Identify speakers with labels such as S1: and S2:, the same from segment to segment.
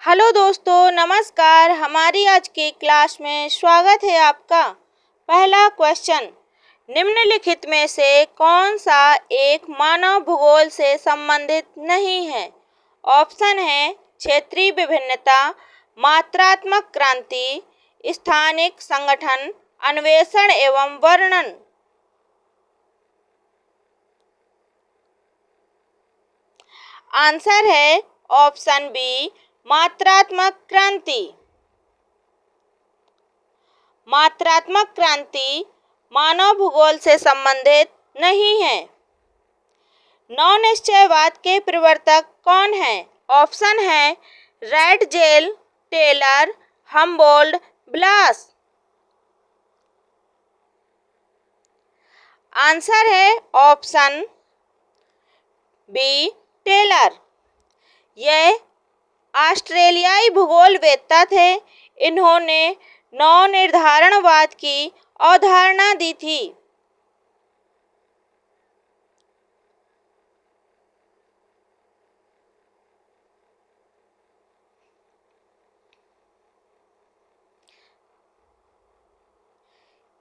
S1: Hello दोस्तों, नमस्कार। हमारी आज की क्लास में स्वागत है आपका। पहला क्वेश्चन, निम्नलिखित में से कौन सा एक मानव भूगोल से संबंधित नहीं है? ऑप्शन है क्षेत्रीय विभिन्नता, मात्रात्मक क्रांति, स्थानिक संगठन, अन्वेषण एवं वर्णन। आंसर है ऑप्शन बी, मात्रात्मक क्रांति। मात्रात्मक क्रांति मानव भूगोल से संबंधित नहीं है। नौ निश्चयवाद के प्रवर्तक कौन है? ऑप्शन है रैटजेल, टेलर, हम्बोल्ट, ब्लास। आंसर है ऑप्शन बी, टेलर। यह ऑस्ट्रेलियाई भूगोलवेत्ता थे। इन्होंने नौ निर्धारणवाद की अवधारणा दी थी।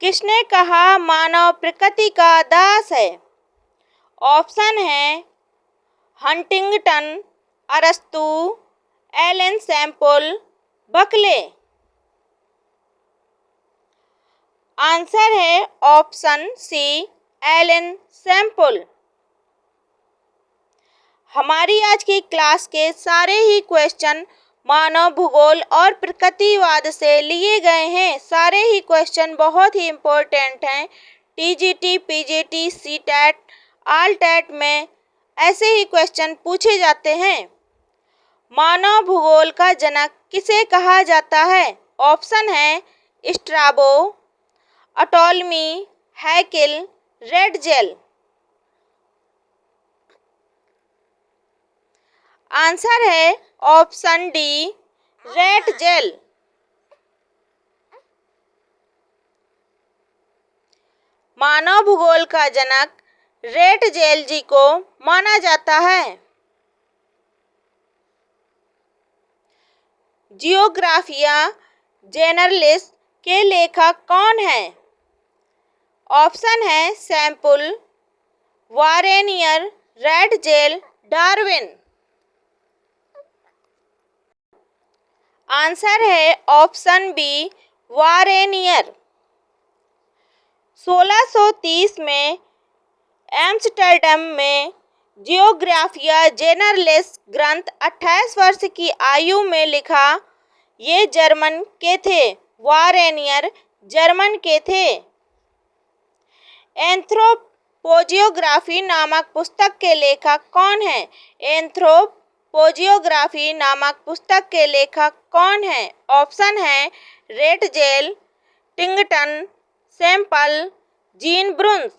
S1: किसने कहा मानव प्रकृति का दास है? ऑप्शन है हंटिंगटन, अरस्तू, एलन सैम्पल, बकले। आंसर है ऑप्शन सी, एलन सैम्पल। हमारी आज की क्लास के सारे ही क्वेश्चन मानव भूगोल और प्रकृतिवाद से लिए गए हैं। सारे ही क्वेश्चन बहुत ही इम्पोर्टेंट हैं। टीजीटी, पीजीटी, सीटेट, ऑलटेट में ऐसे ही क्वेश्चन पूछे जाते हैं। मानव भूगोल का जनक किसे कहा जाता है? ऑप्शन है स्ट्राबो, अटोलमी, हैकेल, रैटजेल। आंसर है ऑप्शन डी, रैटजेल। मानव भूगोल का जनक रैटजेल जी को माना जाता है। जियोग्राफिया जेनरलिस के लेखक कौन है? ऑप्शन है सैम्पल, वारेनियर, रैटजेल, डार्विन। आंसर है ऑप्शन बी, वारेनियर। 1630 में एम्स्टर्डम में जियोग्राफिया जेनरलिस ग्रंथ 28 वर्ष की आयु में लिखा। ये जर्मन के थे। वारेनियर जर्मन के थे। एंथ्रोपोजियोग्राफी नामक पुस्तक के लेखक कौन है? एंथ्रोपोजियोग्राफी नामक पुस्तक के लेखक कौन है? ऑप्शन है रैटजेल, टिंगटन, सैम्पल, जीन ब्रुन्स।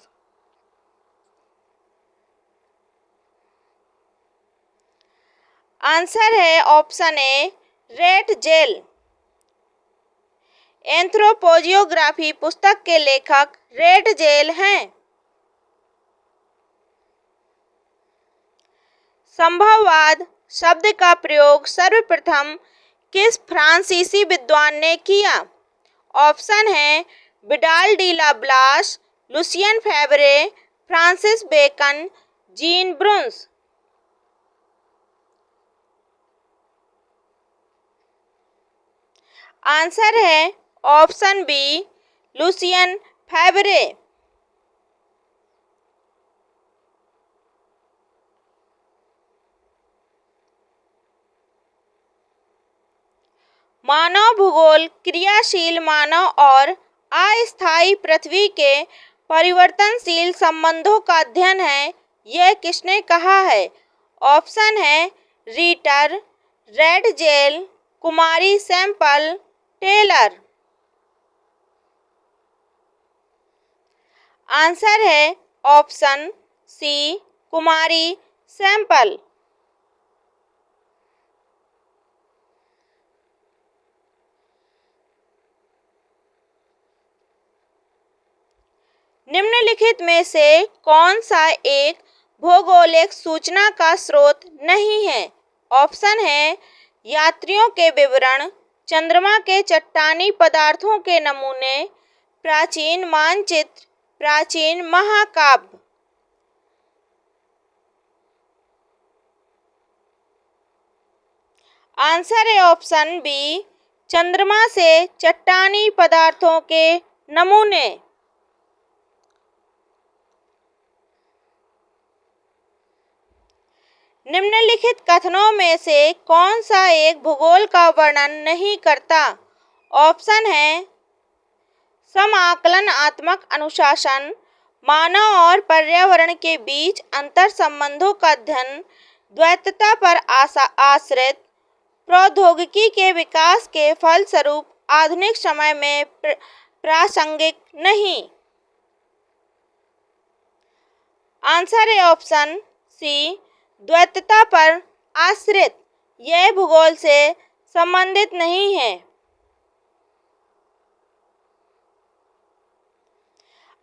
S1: आंसर है ऑप्शन ए, रैटजेल। एंथ्रोपोजियोग्राफी पुस्तक के लेखक रैटजेल हैं। संभववाद शब्द का प्रयोग सर्वप्रथम किस फ्रांसीसी विद्वान ने किया? ऑप्शन है Vidal de la Blache, Lucien Febvre, Francis Bacon, Jean Brunhes. Answer है ऑप्शन बी, लुसियन फेवरे। मानव भूगोल क्रियाशील मानव और अस्थायी पृथ्वी के परिवर्तनशील संबंधों का अध्ययन है। यह किसने कहा है? ऑप्शन है रीटर, रैटजेल, कुमारी सैम्पल, टेलर। आंसर है ऑप्शन सी, कुमारी सैम्पल। निम्नलिखित में से कौन सा एक भौगोलिक सूचना का स्रोत नहीं है? ऑप्शन है यात्रियों के विवरण, चंद्रमा के चट्टानी पदार्थों के नमूने, प्राचीन मानचित्र, प्राचीन महाकाव्य। आंसर है ऑप्शन बी, चंद्रमा से चट्टानी पदार्थों के नमूने। निम्नलिखित कथनों में से कौन सा एक भूगोल का वर्णन नहीं करता? ऑप्शन है समाकलनात्मक अनुशासन, मानव और पर्यावरण के बीच अंतर संबंधों का अध्ययन, द्वैतता पर आश्रित, प्रौद्योगिकी के विकास के फलस्वरूप आधुनिक समय में प्रासंगिक नहीं। आंसर है ऑप्शन सी, द्वैतता पर आश्रित। यह भूगोल से संबंधित नहीं है।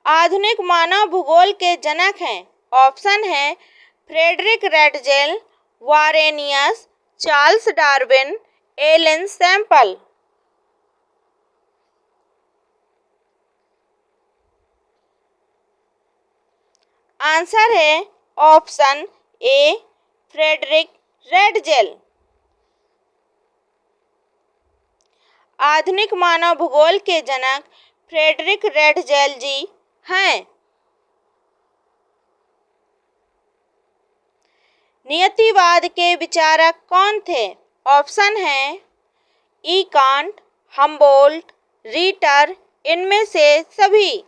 S1: आधुनिक मानव भूगोल के जनक हैं। ऑप्शन है Friedrich Ratzel, Varenius, Charles Darwin, Ellen Semple. Answer है ऑप्शन ए, फ्रेडरिक रेडजेल। आधुनिक मानव भूगोल के जनक फ्रेडरिक रेडजेल जी हैं। नियतिवाद के विचारक कौन थे? ऑप्शन है ई कांट, हम्बोल्ट, रीटर, इनमें से सभी।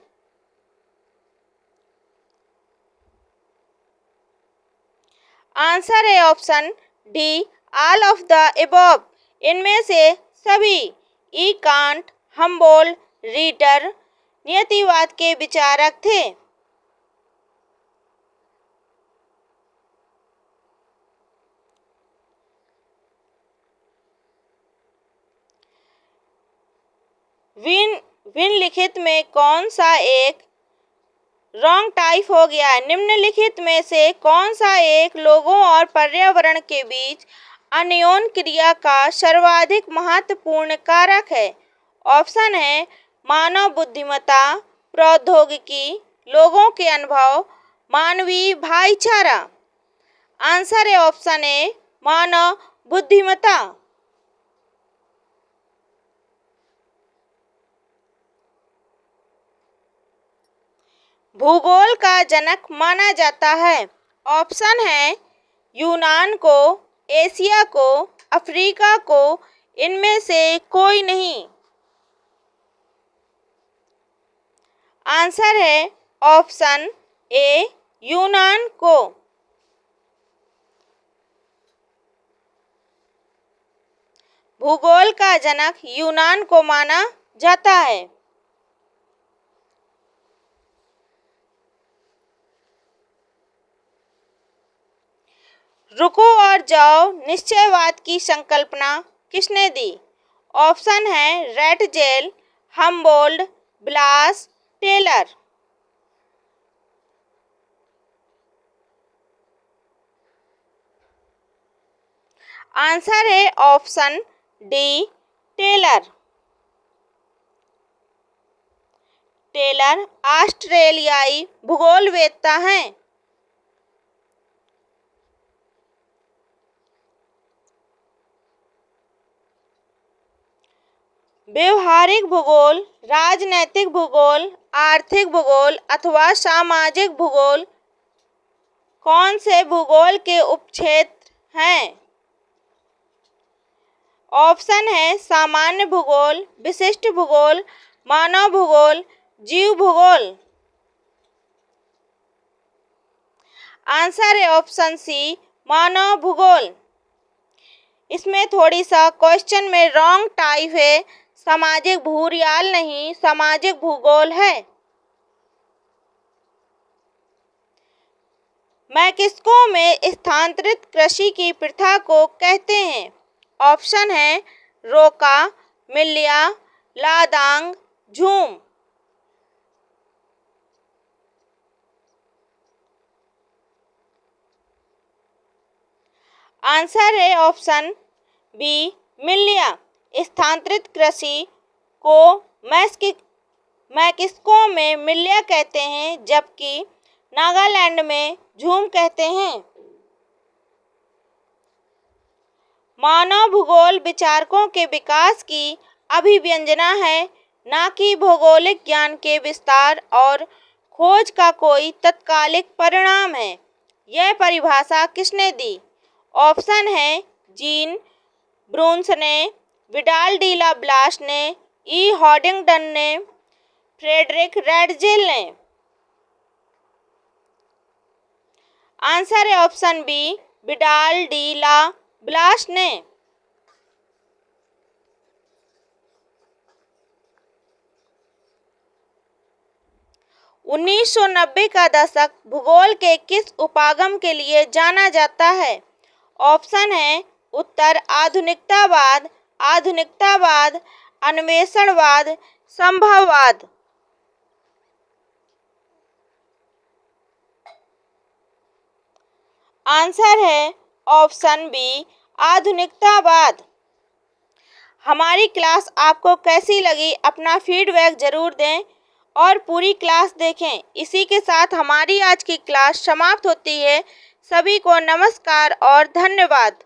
S1: आंसर है option D, all of the above, इनमें से सभी। ई कांट, हम्बोल्ट, रीटर नियतिवाद के विचारक थे। निम्नलिखित में कौन सा एक रॉन्ग टाइप हो गया है? निम्नलिखित में से कौन सा एक लोगों और पर्यावरण के बीच अन्योन्य क्रिया का सर्वाधिक महत्वपूर्ण कारक है? ऑप्शन है मानव बुद्धिमत्ता, प्रौद्योगिकी, लोगों के अनुभव, मानवीय भाईचारा। आंसर है ऑप्शन ए, मानव बुद्धिमत्ता। भूगोल का जनक माना जाता है। ऑप्शन है यूनान को, एशिया को, अफ्रीका को, इनमें से कोई नहीं। आंसर है ऑप्शन ए, यूनान को। भूगोल का जनक यूनान को माना जाता है। रुको और जाओ निश्चयवाद की संकल्पना किसने दी? ऑप्शन है Ratzel, Humboldt, Blache, Taylor. Answer है ऑप्शन डी, टेलर। टेलर ऑस्ट्रेलियाई भूगोलवेत्ता हैं। व्यवहारिक भूगोल, राजनैतिक भूगोल, आर्थिक भूगोल अथवा सामाजिक भूगोल कौन से भूगोल के उपक्षेत्र हैं? ऑप्शन है सामान्य भूगोल, विशिष्ट भूगोल, मानव भूगोल, जीव भूगोल। आंसर है ऑप्शन सी, मानव भूगोल। इसमें थोड़ी सा क्वेश्चन में रॉन्ग टाइप है। सामाजिक भूरियाल नहीं, सामाजिक भूगोल है। मैक्सिको में स्थानांतरित कृषि की प्रथा को कहते हैं? ऑप्शन है रोका, मिल्या, लादांग, झूम। आंसर है ऑप्शन बी. मिल्लिया. स्थानांतरित कृषि को मैक्सिको में मिल्लिया कहते हैं, जबकि नागालैंड में झूम कहते हैं। मानव भूगोल विचारकों के विकास की अभिव्यंजना है, न कि भौगोलिक ज्ञान के विस्तार और खोज का कोई तत्कालिक परिणाम है। यह परिभाषा किसने दी? ऑप्शन है जीन ब्रून्स ने, विडाल डी ला ब्लास ने, ई. हॉडिंगटन ने, फ्रेडरिक रेडजेल ने। आंसर है option B, Widal de la BLAS ने। 1990 का दशक भूगोल के किस उपागम के लिए जाना जाता है? ऑप्शन है उत्तर आधुनिकतावाद, आधुनिकतावाद, अन्वेषणवाद, संभववाद। आंसर है ऑप्शन बी, आधुनिकतावाद। हमारी क्लास आपको कैसी लगी? अपना फीडबैक जरूर दें और पूरी क्लास देखें। इसी के साथ हमारी आज की क्लास समाप्त होती है। सभी को नमस्कार और धन्यवाद।